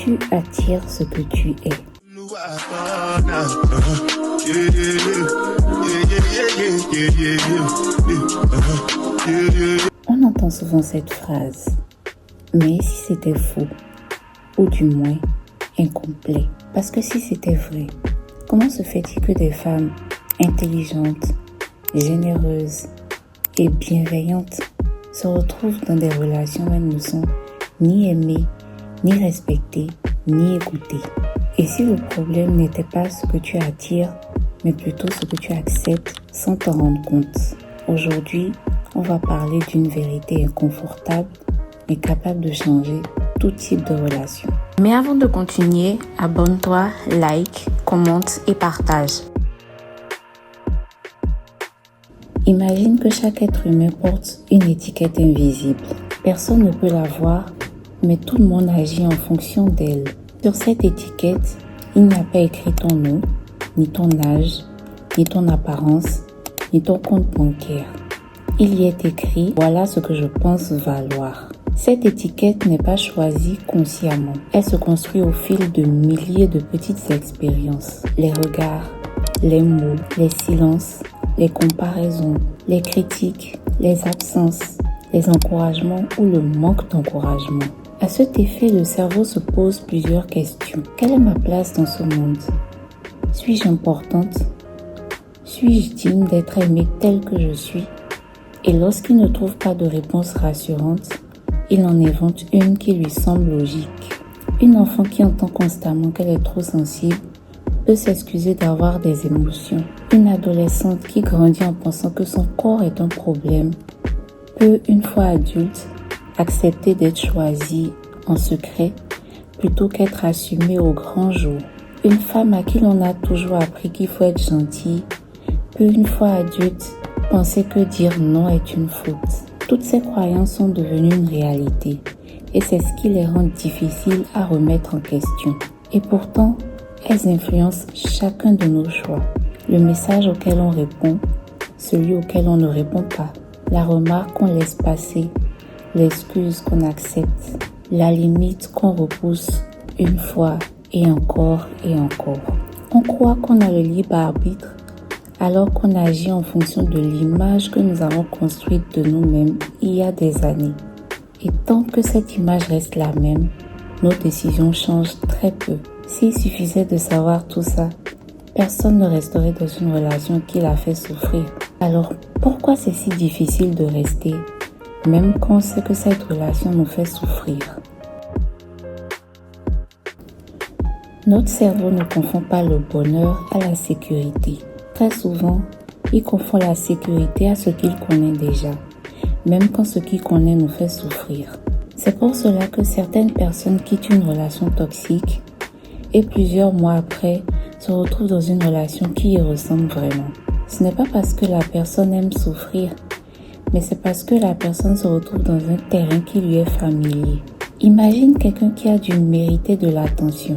Tu attires ce que tu es. On entend souvent cette phrase, mais si c'était faux, ou du moins incomplet, parce que si c'était vrai, comment se fait-il que des femmes intelligentes, généreuses et bienveillantes se retrouvent dans des relations où elles ne sont ni aimées, ni respectées, ni écoutées? Et si le problème n'était pas ce que tu attires, mais plutôt ce que tu acceptes sans t'en rendre compte? Aujourd'hui, on va parler d'une vérité inconfortable, mais capable de changer tout type de relation. Mais avant de continuer, abonne-toi, like, commente et partage. Imagine que chaque être humain porte une étiquette invisible. Personne ne peut la voir, mais tout le monde agit en fonction d'elle. Sur cette étiquette, il n'y a pas écrit ton nom, ni ton âge, ni ton apparence, ni ton compte bancaire. Il y est écrit « Voilà ce que je pense valoir ». Cette étiquette n'est pas choisie consciemment. Elle se construit au fil de milliers de petites expériences. Les regards, les mots, les silences, les comparaisons, les critiques, les absences, les encouragements ou le manque d'encouragement. À cet effet, le cerveau se pose plusieurs questions. Quelle est ma place dans ce monde? Suis-je importante? Suis-je digne d'être aimée telle que je suis? Et lorsqu'il ne trouve pas de réponse rassurante, il en invente une qui lui semble logique. Une enfant qui entend constamment qu'elle est trop sensible peut s'excuser d'avoir des émotions. Une adolescente qui grandit en pensant que son corps est un problème peut, une fois adulte, accepter d'être choisie en secret plutôt qu'être assumée au grand jour. Une femme à qui l'on a toujours appris qu'il faut être gentille peut, une fois adulte, penser que dire non est une faute. Toutes ces croyances sont devenues une réalité et c'est ce qui les rend difficiles à remettre en question. Et pourtant, elles influencent chacun de nos choix. Le message auquel on répond, celui auquel on ne répond pas, la remarque qu'on laisse passer, l'excuse qu'on accepte, la limite qu'on repousse une fois et encore et encore. On croit qu'on a le libre arbitre alors qu'on agit en fonction de l'image que nous avons construite de nous-mêmes il y a des années. Et tant que cette image reste la même, nos décisions changent très peu. S'il suffisait de savoir tout ça, personne ne resterait dans une relation qui la fait souffrir. Alors, pourquoi c'est si difficile de rester, même quand on sait que cette relation nous fait souffrir? Notre cerveau ne confond pas le bonheur à la sécurité. Très souvent, il confond la sécurité à ce qu'il connaît déjà, même quand ce qu'il connaît nous fait souffrir. C'est pour cela que certaines personnes quittent une relation toxique et plusieurs mois après se retrouvent dans une relation qui y ressemble vraiment. Ce n'est pas parce que la personne aime souffrir, mais c'est parce que la personne se retrouve dans un terrain qui lui est familier. Imagine quelqu'un qui a dû mériter de l'attention,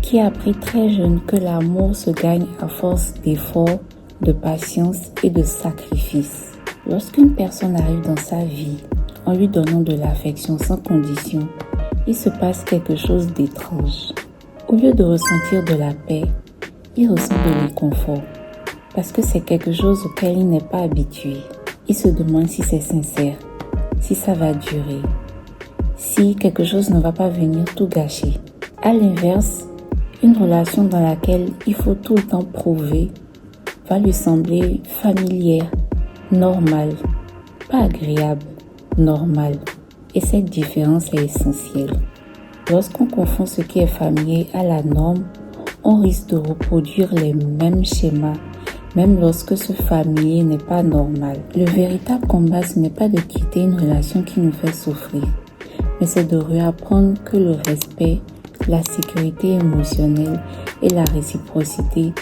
qui a appris très jeune que l'amour se gagne à force d'efforts, de patience et de sacrifices. Lorsqu'une personne arrive dans sa vie en lui donnant de l'affection sans condition, il se passe quelque chose d'étrange. Au lieu de ressentir de la paix, il ressent de l'inconfort parce que c'est quelque chose auquel il n'est pas habitué. Il se demande si c'est sincère, si ça va durer, si quelque chose ne va pas venir tout gâcher. À l'inverse, une relation dans laquelle il faut tout le temps prouver va lui sembler familière, normale, pas agréable, normale. Et cette différence est essentielle. Lorsqu'on confond ce qui est familier à la norme, on risque de reproduire les mêmes schémas, même lorsque ce familier n'est pas normal. Le véritable combat, ce n'est pas de quitter une relation qui nous fait souffrir, mais c'est de réapprendre que le respect, la sécurité émotionnelle et la réciprocité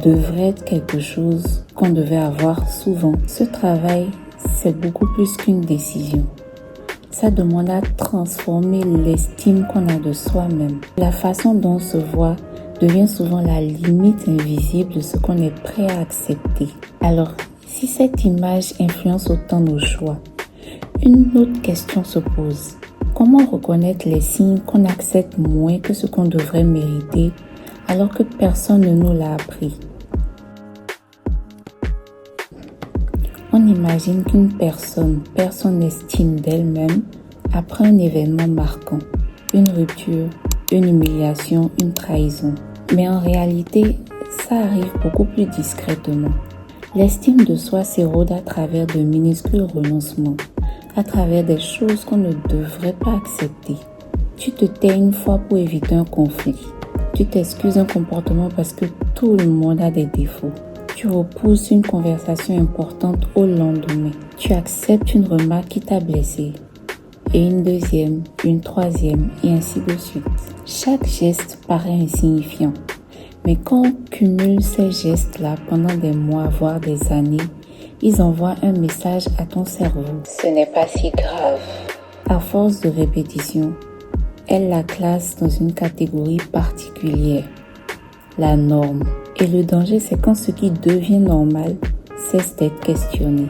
devraient être quelque chose qu'on devait avoir souvent. Ce travail, c'est beaucoup plus qu'une décision. Ça demande à transformer l'estime qu'on a de soi-même. La façon dont on se voit devient souvent la limite invisible de ce qu'on est prêt à accepter. Alors, si cette image influence autant nos choix, une autre question se pose. Comment reconnaître les signes qu'on accepte moins que ce qu'on devrait mériter alors que personne ne nous l'a appris? On imagine qu'une personne perd son estime d'elle-même après un événement marquant, une rupture, une humiliation, une trahison. Mais en réalité, ça arrive beaucoup plus discrètement. L'estime de soi s'érode à travers de minuscules renoncements, à travers des choses qu'on ne devrait pas accepter. Tu te tais une fois pour éviter un conflit. Tu t'excuses un comportement parce que tout le monde a des défauts. Tu repousses une conversation importante au lendemain. Tu acceptes une remarque qui t'a blessé. Et une deuxième, une troisième, et ainsi de suite. Chaque geste paraît insignifiant. Mais quand on cumule ces gestes-là pendant des mois, voire des années, ils envoient un message à ton cerveau. Ce n'est pas si grave. À force de répétition, elle la classe dans une catégorie particulière, la norme. Et le danger, c'est quand ce qui devient normal cesse d'être questionné.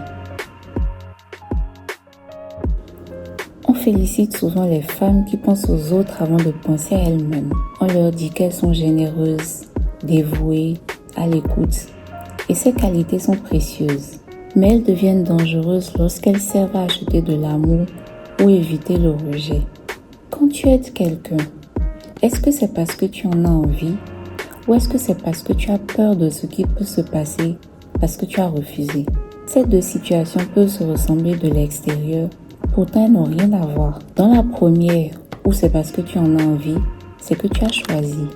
On félicite souvent les femmes qui pensent aux autres avant de penser à elles-mêmes. On leur dit qu'elles sont généreuses, dévouées, à l'écoute. Et ces qualités sont précieuses. Mais elles deviennent dangereuses lorsqu'elles servent à acheter de l'amour ou éviter le rejet. Quand tu aides quelqu'un, est-ce que c'est parce que tu en as envie ou est-ce que c'est parce que tu as peur de ce qui peut se passer parce que tu as refusé? Ces deux situations peuvent se ressembler de l'extérieur, pourtant elles n'ont rien à voir. Dans la première, où c'est parce que tu en as envie, c'est que tu as choisi.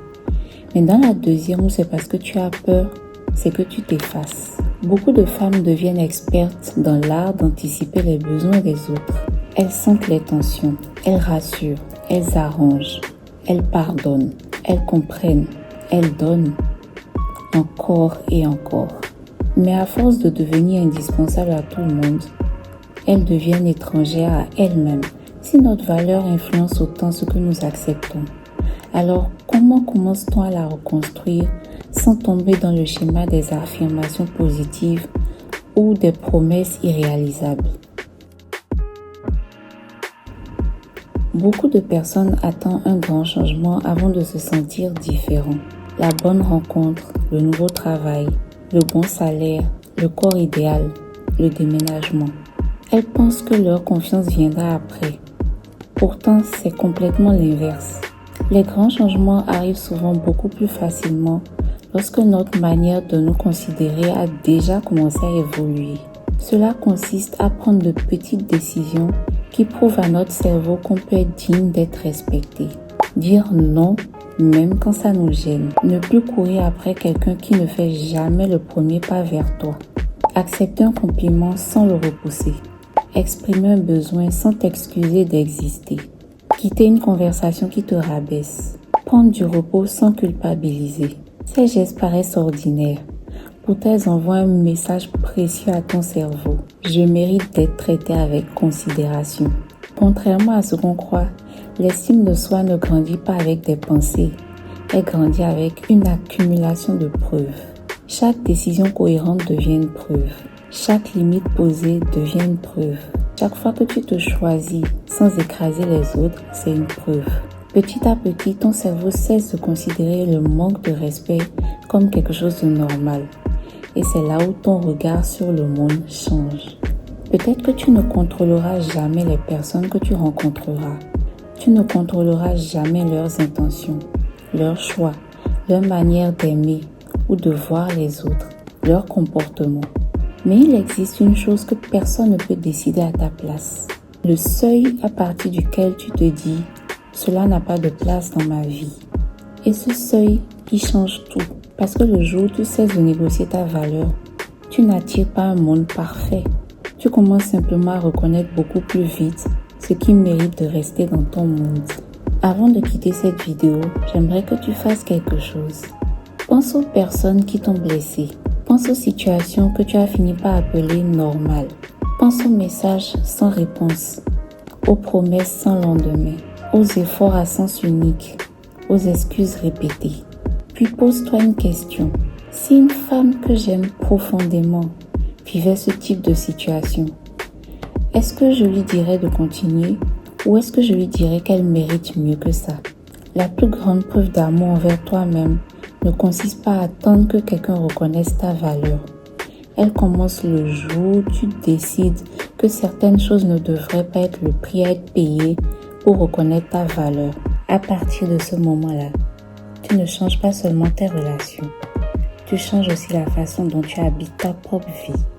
Mais dans la deuxième, où c'est parce que tu as peur, c'est que tu t'effaces. Beaucoup de femmes deviennent expertes dans l'art d'anticiper les besoins des autres. Elles sentent les tensions, elles rassurent, elles arrangent, elles pardonnent, elles comprennent, elles donnent, encore et encore. Mais à force de devenir indispensables à tout le monde, elles deviennent étrangères à elles-mêmes. Si notre valeur influence autant ce que nous acceptons, alors comment commence-t-on à la reconstruire sans tomber dans le schéma des affirmations positives ou des promesses irréalisables? Beaucoup de personnes attendent un grand changement avant de se sentir différents. La bonne rencontre, le nouveau travail, le bon salaire, le corps idéal, le déménagement. Elles pensent que leur confiance viendra après. Pourtant, c'est complètement l'inverse. Les grands changements arrivent souvent beaucoup plus facilement lorsque notre manière de nous considérer a déjà commencé à évoluer. Cela consiste à prendre de petites décisions qui prouvent à notre cerveau qu'on peut être digne d'être respecté. Dire non, même quand ça nous gêne. Ne plus courir après quelqu'un qui ne fait jamais le premier pas vers toi. Accepter un compliment sans le repousser. Exprimer un besoin sans t'excuser d'exister. Quitter une conversation qui te rabaisse. Prendre du repos sans culpabiliser. Ces gestes paraissent ordinaires. Pourtant, elles envoient un message précieux à ton cerveau. Je mérite d'être traité avec considération. Contrairement à ce qu'on croit, l'estime de soi ne grandit pas avec des pensées. Elle grandit avec une accumulation de preuves. Chaque décision cohérente devient une preuve. Chaque limite posée devient une preuve. Chaque fois que tu te choisis sans écraser les autres, c'est une preuve. Petit à petit, ton cerveau cesse de considérer le manque de respect comme quelque chose de normal. Et c'est là où ton regard sur le monde change. Peut-être que tu ne contrôleras jamais les personnes que tu rencontreras. Tu ne contrôleras jamais leurs intentions, leurs choix, leur manière d'aimer ou de voir les autres, leur comportement. Mais il existe une chose que personne ne peut décider à ta place. Le seuil à partir duquel tu te dis « cela n'a pas de place dans ma vie ». Et ce seuil, il change tout. Parce que le jour où tu cesses de négocier ta valeur, tu n'attires pas un monde parfait. Tu commences simplement à reconnaître beaucoup plus vite ce qui mérite de rester dans ton monde. Avant de quitter cette vidéo, j'aimerais que tu fasses quelque chose. Pense aux personnes qui t'ont blessé. Pense aux situations que tu as fini par appeler normales. Pense aux messages sans réponse, aux promesses sans lendemain, aux efforts à sens unique, aux excuses répétées. Puis pose-toi une question. Si une femme que j'aime profondément vivait ce type de situation, est-ce que je lui dirais de continuer Ou est-ce que je lui dirais qu'elle mérite mieux que ça? La plus grande preuve d'amour envers toi-même ne consiste pas à attendre que quelqu'un reconnaisse ta valeur. Elle commence le jour où tu décides que certaines choses ne devraient pas être le prix à être payé pour reconnaître ta valeur. À partir de ce moment-là, tu ne changes pas seulement tes relations, tu changes aussi la façon dont tu habites ta propre vie.